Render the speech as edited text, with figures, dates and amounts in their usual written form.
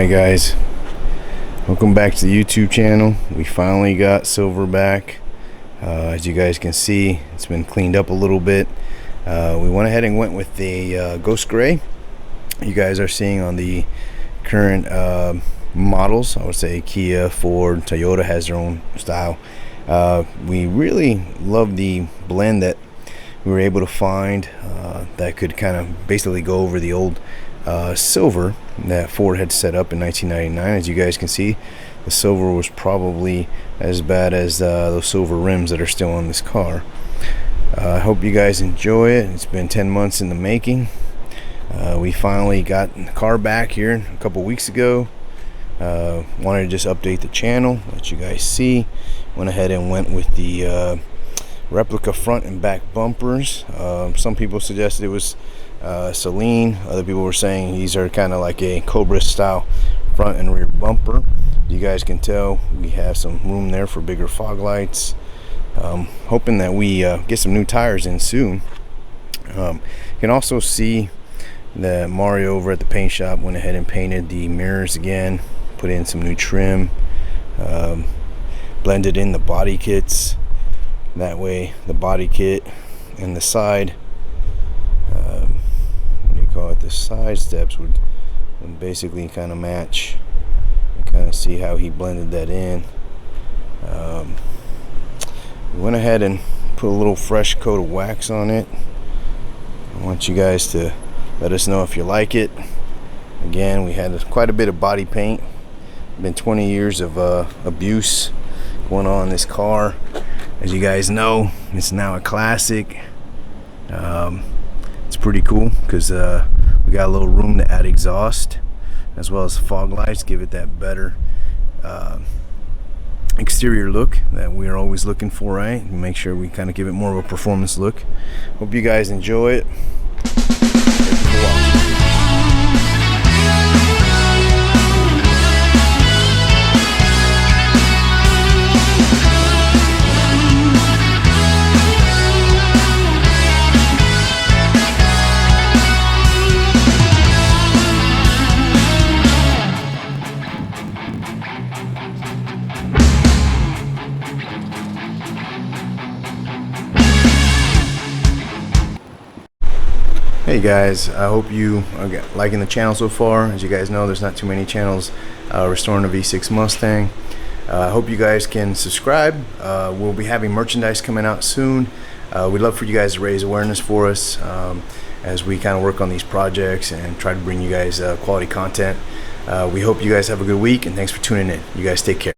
Alright guys, welcome back to the YouTube channel. We finally got silver back. As you guys can see, it's been cleaned up a little bit. We went ahead and went with the ghost gray you guys are seeing on the current models. I would say Kia, Ford, Toyota has their own style. We really love the blend that we were able to find that could kind of basically go over the old silver that Ford had set up in 1999. As you guys can see, the silver was probably as bad as those silver rims that are still on this car. I hope you guys enjoy it. It's been 10 months in the making. We finally got the car back here a couple weeks ago. Wanted to just update the channel, let you guys see. Went ahead and went with the replica front and back bumpers. Some people suggested it was Celine. Other people were saying these are kind of like a Cobra style front and rear bumper. You guys can tell we have some room there for bigger fog lights. Hoping that we get some new tires in soon. You can also see that Mario over at the paint shop went ahead and painted the mirrors again, put in some new trim, blended in the body kits. That way the body kit and the side the side steps would basically kind of match. You kind of see how he blended that in. We went ahead and put a little fresh coat of wax on it. I want you guys to let us know if you like it. Again, we had quite a bit of body paint. Been 20 years of abuse going on in this car. As you guys know, it's now a classic. It's pretty cool because we got a little room to add exhaust as well as fog lights, give it that better exterior look that we're always looking for, right? Make sure we kind of give it more of a performance look. Hope you guys enjoy it. Hey guys, I hope you are liking the channel so far. As you guys know, there's not too many channels restoring a V6 Mustang. I hope you guys can subscribe. We'll be having merchandise coming out soon. We'd love for you guys to raise awareness for us as we kind of work on these projects and try to bring you guys quality content. We hope you guys have a good week, and thanks for tuning in. You guys take care.